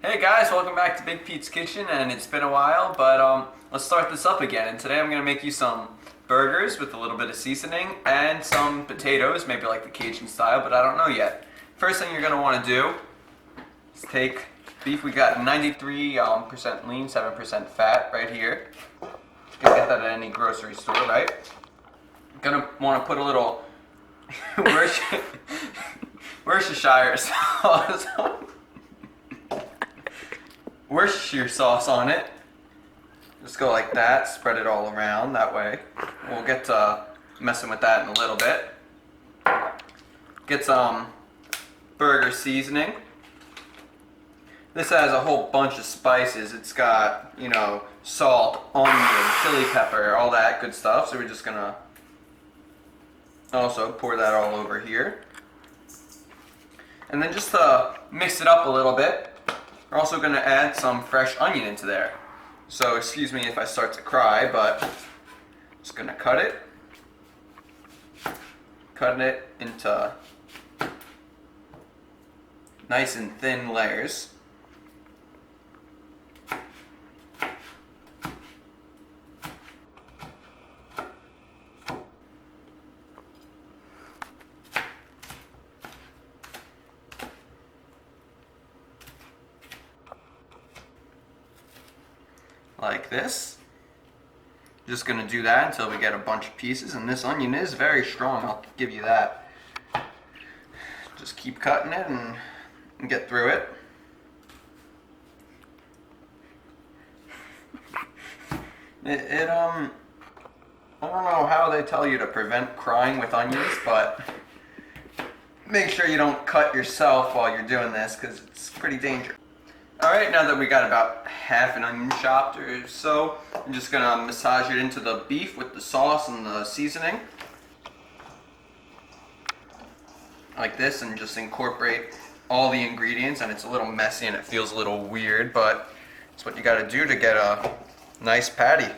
Hey guys, welcome back to Big Pete's Kitchen, and it's been a while, but let's start this up again. And today I'm going to make you some burgers with a little bit of seasoning and some potatoes, maybe like the Cajun style, but I don't know yet. First thing you're going to want to do is take beef. We got 93% lean, 7% fat right here. You can get that at any grocery store, right? Going to want to put a little Worcestershire sauce on. Worcestershire sauce on it. Just go like that, spread it all around that way. We'll get to messing with that in a little bit. Get some burger seasoning. This has a whole bunch of spices. It's got, salt, onion, chili pepper, all that good stuff. So we're just gonna also pour that all over here. And then just to mix it up a little bit, we're also going to add some fresh onion into there. So excuse me if I start to cry, but I'm just going to cut it into nice and thin layers. Like this. Just gonna do that until we get a bunch of pieces, and this onion is very strong, I'll give you that. Just keep cutting it and get through it. I don't know how they tell you to prevent crying with onions, but make sure you don't cut yourself while you're doing this, because it's pretty dangerous. Alright, now that we got about half an onion chopped or so, I'm just going to massage it into the beef with the sauce and the seasoning. Like this, and just incorporate all the ingredients. And it's a little messy and it feels a little weird, but it's what you got to do to get a nice patty.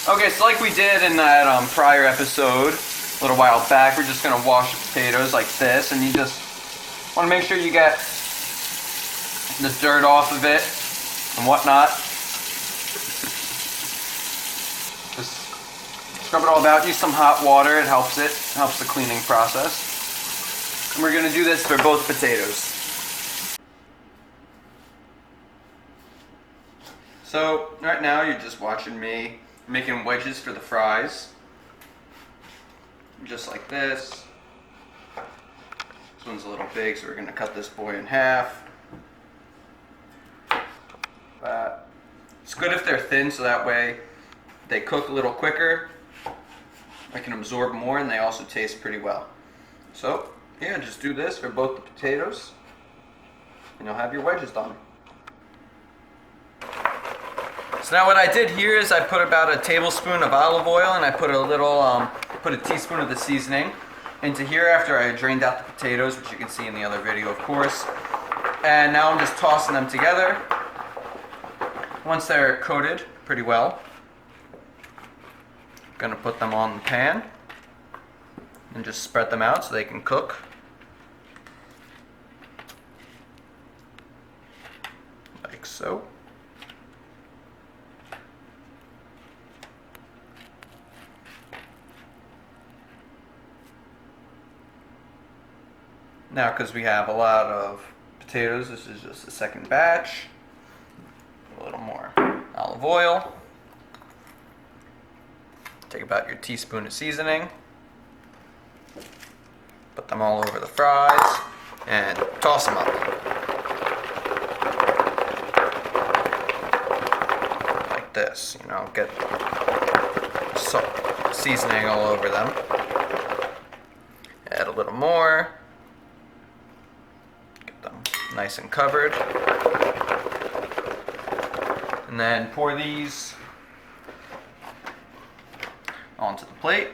Okay, so like we did in that prior episode, a little while back, we're just going to wash the potatoes like this, and you just want to make sure you get the dirt off of it and whatnot. Just scrub it all about. Use some hot water, it helps the cleaning process. And we're going to do this for both potatoes. So right now you're just watching me making wedges for the fries. Just like this. This one's a little big, so we're going to cut this boy in half. That. It's good if they're thin, so that way they cook a little quicker. I can absorb more, and they also taste pretty well. So, yeah, just do this for both the potatoes, and you'll have your wedges done. So now what I did here is I put about a tablespoon of olive oil, and I put a teaspoon of the seasoning into here after I drained out the potatoes, which you can see in the other video, of course. And now I'm just tossing them together. Once they're coated pretty well, I'm gonna put them on the pan and just spread them out so they can cook. Like so. Now, because we have a lot of potatoes, this is just the second batch. A little more olive oil. Take about your teaspoon of seasoning. Put them all over the fries and toss them up. Like this, get seasoning all over them. Add a little more. Nice and covered. And then pour these onto the plate.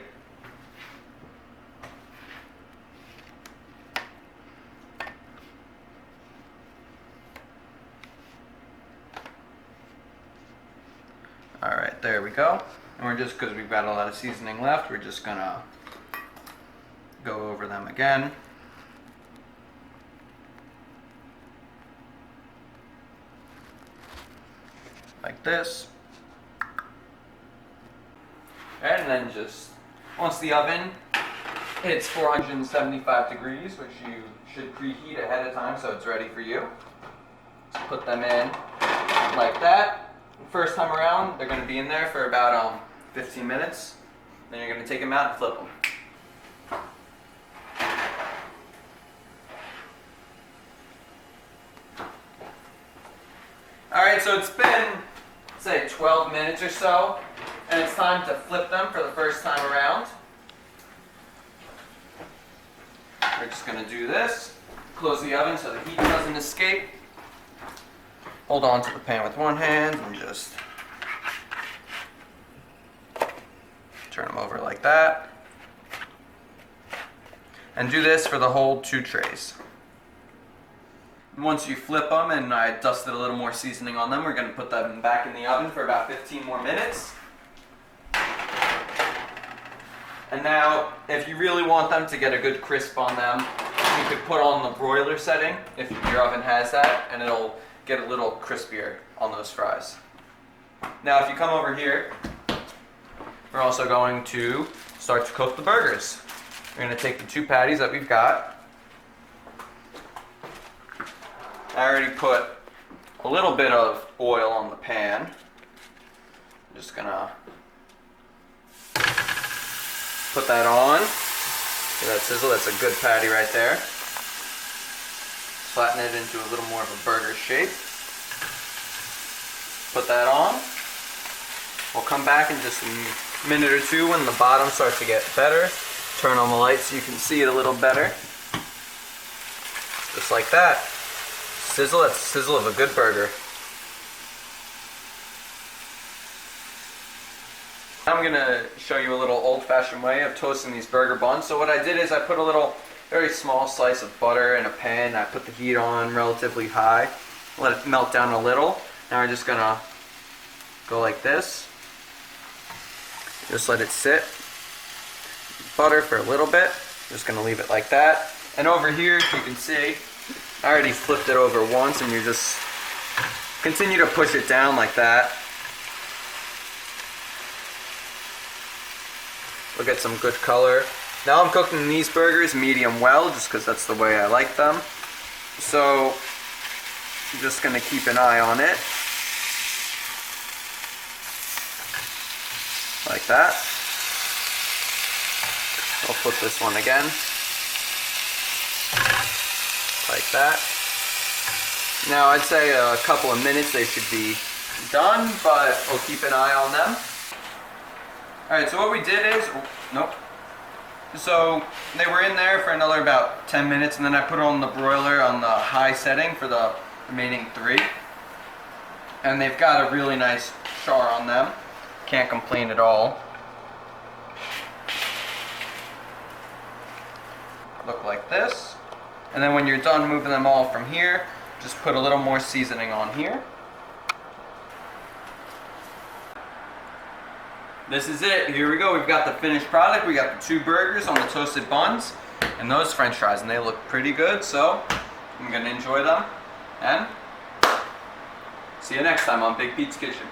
Alright, there we go. And we're just, because we've got a lot of seasoning left, we're just gonna go over them again. like this. And then just, once the oven hits 475 degrees, which you should preheat ahead of time so it's ready for you, just put them in like that. First time around, they're going to be in there for about 15 minutes. Then you're going to take them out and flip them. Alright, so it's been, say, 12 minutes or so, and it's time to flip them for the first time around. We're just going to do this. Close the oven so the heat doesn't escape. Hold on to the pan with one hand and just turn them over like that. And do this for the whole 2 trays. Once you flip them and I dusted a little more seasoning on them, we're going to put them back in the oven for about 15 more minutes. And now, if you really want them to get a good crisp on them, you could put on the broiler setting, if your oven has that, and it'll get a little crispier on those fries. Now, if you come over here, we're also going to start to cook the burgers. We're going to take the 2 patties that we've got. I already put a little bit of oil on the pan. I'm just gonna put that on. Get that sizzle, that's a good patty right there. Flatten it into a little more of a burger shape. Put that on. We'll come back in just a minute or 2 when the bottom starts to get better. Turn on the light so you can see it a little better. Just like that. Sizzle, that's the sizzle of a good burger. Now I'm going to show you a little old-fashioned way of toasting these burger buns. So what I did is I put a little, very small slice of butter in a pan. I put the heat on relatively high. Let it melt down a little. Now we're just going to go like this. Just let it sit. Butter for a little bit. Just going to leave it like that. And over here, you can see, I already flipped it over once, and you just continue to push it down like that. We'll get some good color. Now I'm cooking these burgers medium well, just because that's the way I like them. So I'm just going to keep an eye on it. Like that. I'll flip this one again. Like that. Now I'd say a couple of minutes they should be done, but we'll keep an eye on them. Alright, so what we did is, nope. So they were in there for another about 10 minutes, and then I put on the broiler on the high setting for the remaining 3. And they've got a really nice char on them. Can't complain at all. Look like this. And then when you're done moving them all from here, just put a little more seasoning on here. This is it. Here we go. We've got the finished product. We got the 2 burgers on the toasted buns and those French fries, and they look pretty good, so I'm going to enjoy them. And see you next time on Big Pete's Kitchen.